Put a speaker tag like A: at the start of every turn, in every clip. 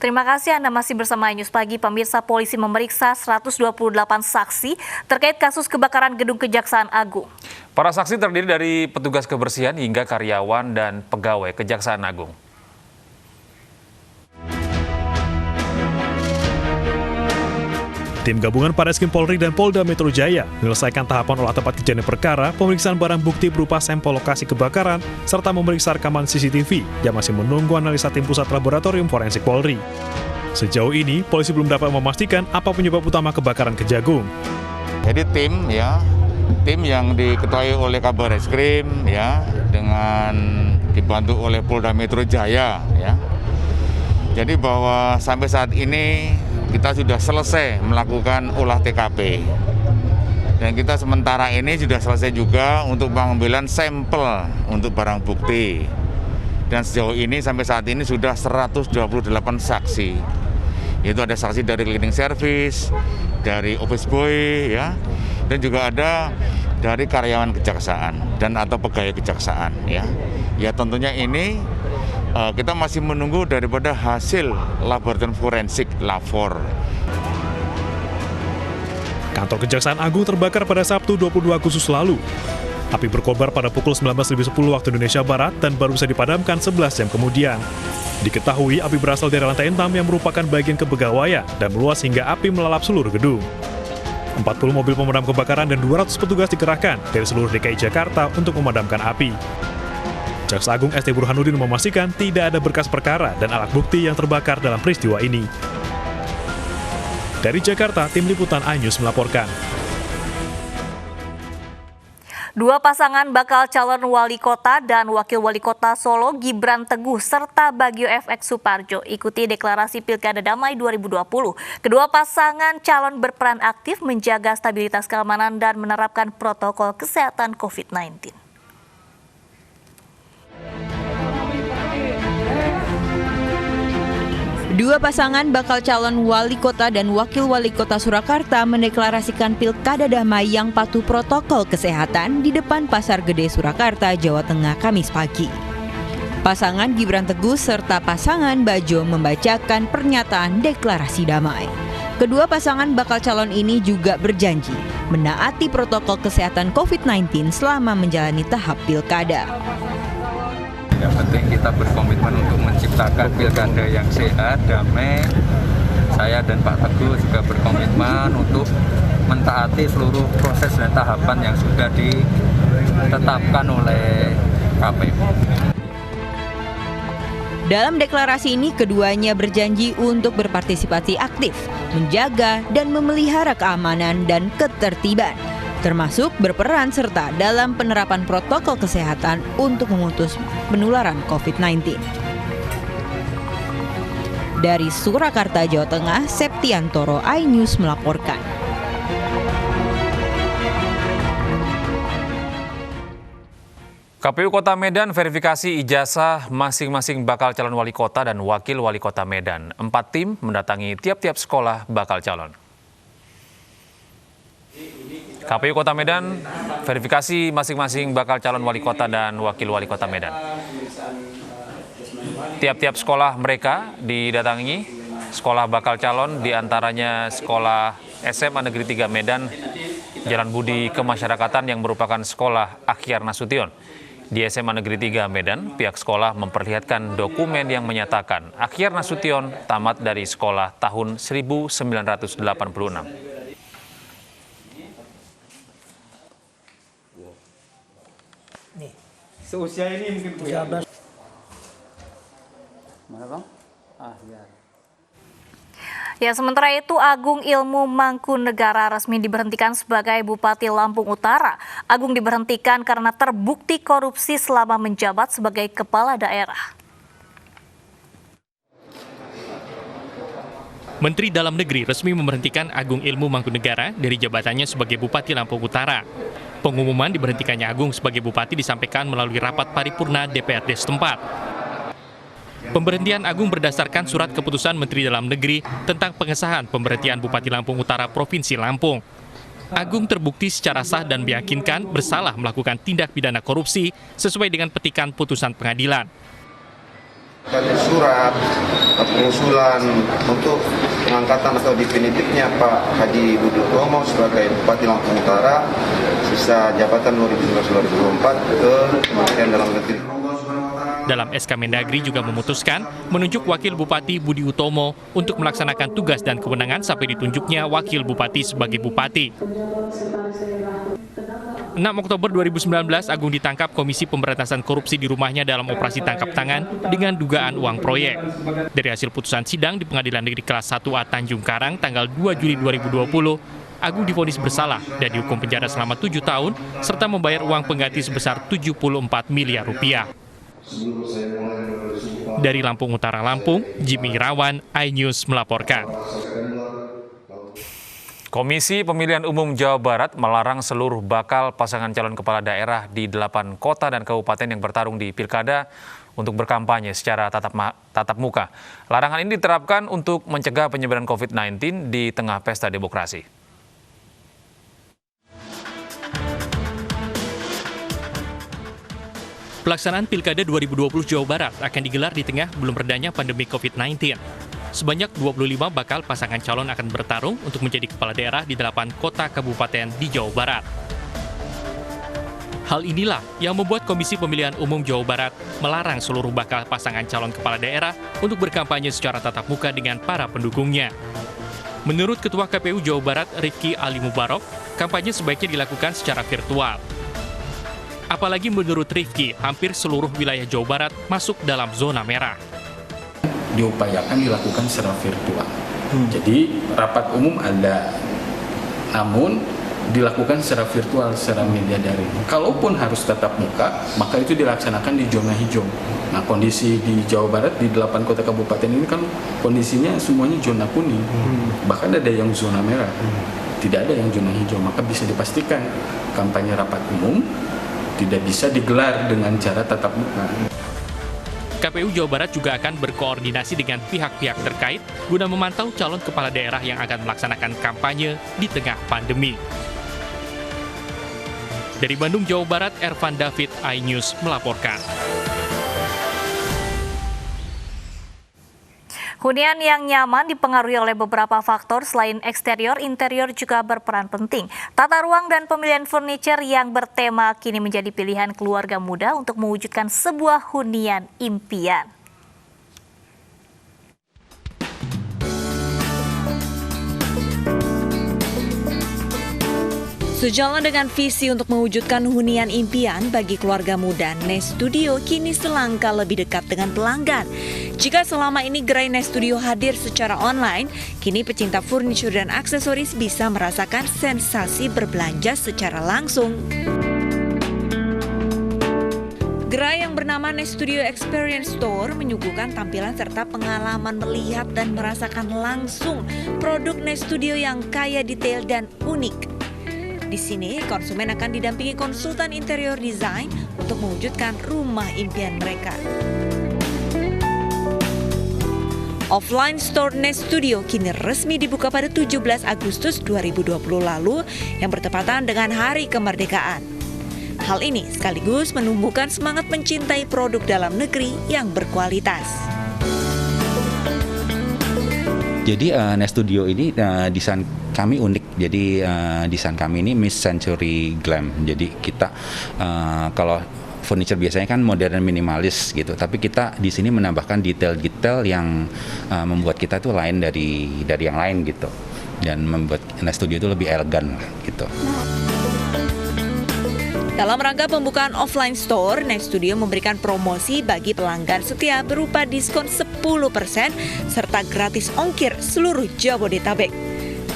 A: Terima kasih Anda masih bersama News Pagi. Pemirsa, polisi memeriksa 128 saksi terkait kasus kebakaran gedung Kejaksaan Agung.
B: Para saksi terdiri dari petugas kebersihan hingga karyawan dan pegawai Kejaksaan Agung.
C: Tim gabungan Barreskrim Polri dan Polda Metro Jaya menyelesaikan tahapan olah tempat kejadian perkara, pemeriksaan barang bukti berupa sampel lokasi kebakaran, serta memeriksa rekaman CCTV yang masih menunggu analisa tim pusat laboratorium forensik Polri. Sejauh ini, polisi belum dapat memastikan apa penyebab utama kebakaran Kejagung.
D: Jadi tim yang diketuai oleh Kabar Reskrim dengan dibantu oleh Polda Metro Jaya Jadi bahwa sampai saat ini kita sudah selesai melakukan olah TKP. Dan kita sementara ini sudah selesai juga untuk pengambilan sampel untuk barang bukti. Dan sejauh ini sampai saat ini sudah 128 saksi. Yaitu ada saksi dari cleaning service, dari office boy, dan juga ada dari karyawan kejaksaan dan atau pegawai kejaksaan. Ya tentunya ini kita masih menunggu daripada hasil laboratorium forensik (LAFOR).
C: Kantor Kejaksaan Agung terbakar pada Sabtu 22 Agustus lalu. Api berkobar pada pukul 19.10 waktu Indonesia Barat dan baru bisa dipadamkan 11 jam kemudian. Diketahui api berasal dari lantai 6 yang merupakan bagian kepegawaian dan meluas hingga api melalap seluruh gedung. 40 mobil pemadam kebakaran dan 200 petugas dikerahkan dari seluruh DKI Jakarta untuk memadamkan api. Jaksa Agung ST Burhanuddin memastikan tidak ada berkas perkara dan alat bukti yang terbakar dalam peristiwa ini. Dari Jakarta, tim liputan iNews melaporkan.
A: Dua pasangan bakal calon wali kota dan wakil wali kota Solo, Gibran Teguh serta Bagio FX Suparjo, ikuti deklarasi Pilkada Damai 2020. Kedua pasangan calon berperan aktif menjaga stabilitas keamanan dan menerapkan protokol kesehatan COVID-19.
E: Dua pasangan bakal calon wali kota dan wakil wali kota Surakarta mendeklarasikan Pilkada Damai yang patuh protokol kesehatan di depan Pasar Gede Surakarta, Jawa Tengah, Kamis pagi. Pasangan Gibran Teguh serta pasangan Bajo membacakan pernyataan deklarasi damai. Kedua pasangan bakal calon ini juga berjanji menaati protokol kesehatan COVID-19 selama menjalani tahap pilkada.
F: Yang penting kita berkomitmen untuk menciptakan pilkada yang sehat, damai. Saya dan Pak Teguh juga berkomitmen untuk mentaati seluruh proses dan tahapan yang sudah ditetapkan oleh KPU.
E: Dalam deklarasi ini, keduanya berjanji untuk berpartisipasi aktif, menjaga dan memelihara keamanan dan ketertiban, termasuk berperan serta dalam penerapan protokol kesehatan untuk memutus penularan COVID-19. Dari Surakarta, Jawa Tengah, Septiantoro, iNews melaporkan.
B: KPU Kota Medan verifikasi ijazah masing-masing bakal calon wali kota dan wakil wali kota Medan. 4 tim mendatangi tiap-tiap sekolah bakal calon. KPU Kota Medan verifikasi masing-masing bakal calon wali kota dan wakil wali kota Medan. Tiap-tiap sekolah mereka didatangi, sekolah bakal calon diantaranya sekolah SMA Negeri 3 Medan, Jalan Budi Kemasyarakatan yang merupakan sekolah Akhyar Nasution. Di SMA Negeri 3 Medan, pihak sekolah memperlihatkan dokumen yang menyatakan Akhyar Nasution tamat dari sekolah tahun 1986.
G: Seusia ini mungkin 13.
F: Mana Bang? Ya.
A: Ya, sementara itu Agung Ilmu Mangkunegara resmi diberhentikan sebagai Bupati Lampung Utara. Agung diberhentikan karena terbukti korupsi selama menjabat sebagai kepala daerah.
H: Menteri Dalam Negeri resmi memberhentikan Agung Ilmu Mangkunegara dari jabatannya sebagai Bupati Lampung Utara. Pengumuman diberhentikannya Agung sebagai bupati disampaikan melalui rapat paripurna DPRD setempat. Pemberhentian Agung berdasarkan surat keputusan Menteri Dalam Negeri tentang pengesahan pemberhentian Bupati Lampung Utara Provinsi Lampung. Agung terbukti secara sah dan meyakinkan bersalah melakukan tindak pidana korupsi sesuai dengan petikan putusan pengadilan.
I: Ada surat pengusulan untuk pengangkatan atau definitifnya Pak Haji Budi Utomo sebagai Bupati Lampung Utara sisa jabatan 2019-2024 ke Kementerian Dalam Negeri.
H: Dalam SK Mendagri juga memutuskan menunjuk Wakil Bupati Budi Utomo untuk melaksanakan tugas dan kewenangan sampai ditunjuknya Wakil Bupati sebagai Bupati. 6 Oktober 2019, Agung ditangkap Komisi Pemberantasan Korupsi di rumahnya dalam operasi tangkap tangan dengan dugaan uang proyek. Dari hasil putusan sidang di Pengadilan Negeri Kelas 1A Tanjung Karang tanggal 2 Juli 2020, Agung divonis bersalah dan dihukum penjara selama 7 tahun serta membayar uang pengganti sebesar 74 miliar rupiah. Dari Lampung Utara, Lampung, Jimmy Irawan, iNews melaporkan.
B: Komisi Pemilihan Umum Jawa Barat melarang seluruh bakal pasangan calon kepala daerah di 8 kota dan kabupaten yang bertarung di Pilkada untuk berkampanye secara tatap muka. Larangan ini diterapkan untuk mencegah penyebaran COVID-19 di tengah pesta demokrasi.
H: Pelaksanaan Pilkada 2020 Jawa Barat akan digelar di tengah belum redanya pandemi COVID-19. Sebanyak 25 bakal pasangan calon akan bertarung untuk menjadi kepala daerah di 8 kota kabupaten di Jawa Barat. Hal inilah yang membuat Komisi Pemilihan Umum Jawa Barat melarang seluruh bakal pasangan calon kepala daerah untuk berkampanye secara tatap muka dengan para pendukungnya. Menurut Ketua KPU Jawa Barat, Rifki Ali Mubarok, kampanye sebaiknya dilakukan secara virtual. Apalagi menurut Rifki, hampir seluruh wilayah Jawa Barat masuk dalam zona merah.
J: Diupayakan dilakukan secara virtual. Jadi rapat umum ada, namun dilakukan secara virtual, secara media daring. Kalaupun harus tatap muka, maka itu dilaksanakan di zona hijau. Nah, kondisi di Jawa Barat di 8 kota kabupaten ini kan kondisinya semuanya zona kuning, bahkan ada yang zona merah, tidak ada yang zona hijau. Maka bisa dipastikan kampanye rapat umum tidak bisa digelar dengan cara tatap muka.
H: KPU Jawa Barat juga akan berkoordinasi dengan pihak-pihak terkait guna memantau calon kepala daerah yang akan melaksanakan kampanye di tengah pandemi. Dari Bandung, Jawa Barat, Ervan David, iNews melaporkan.
A: Hunian yang nyaman dipengaruhi oleh beberapa faktor selain eksterior, interior juga berperan penting. Tata ruang dan pemilihan furniture yang bertema kini menjadi pilihan keluarga muda untuk mewujudkan sebuah hunian impian.
E: Sejalan dengan visi untuk mewujudkan hunian impian bagi keluarga muda, Nest Studio kini selangkah lebih dekat dengan pelanggan. Jika selama ini gerai Nest Studio hadir secara online, kini pecinta furniture dan aksesoris bisa merasakan sensasi berbelanja secara langsung. Gerai yang bernama Nest Studio Experience Store menyuguhkan tampilan serta pengalaman melihat dan merasakan langsung produk Nest Studio yang kaya detail dan unik. Di sini, konsumen akan didampingi konsultan interior design untuk mewujudkan rumah impian mereka. Offline store Nest Studio kini resmi dibuka pada 17 Agustus 2020 lalu yang bertepatan dengan Hari Kemerdekaan. Hal ini sekaligus menumbuhkan semangat mencintai produk dalam negeri yang berkualitas.
K: Jadi Nest Studio ini desain kami unik. Jadi desain kami ini mid-century glam. Jadi kita kalau furniture biasanya kan modern minimalis gitu, tapi kita di sini menambahkan detail-detail yang membuat kita tuh lain dari yang lain gitu, dan membuat Nest Studio itu lebih elegan gitu.
E: Dalam rangka pembukaan offline store, Nest Studio memberikan promosi bagi pelanggan setia berupa diskon 10% serta gratis ongkir seluruh Jabodetabek.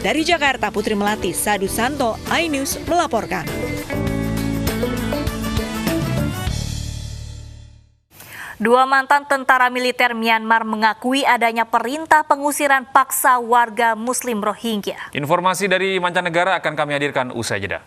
E: Dari Jakarta, Putri Melati, Sadu Santo, iNews melaporkan.
A: Dua mantan tentara militer Myanmar mengakui adanya perintah pengusiran paksa warga Muslim Rohingya.
B: Informasi dari mancanegara akan kami hadirkan usai jeda.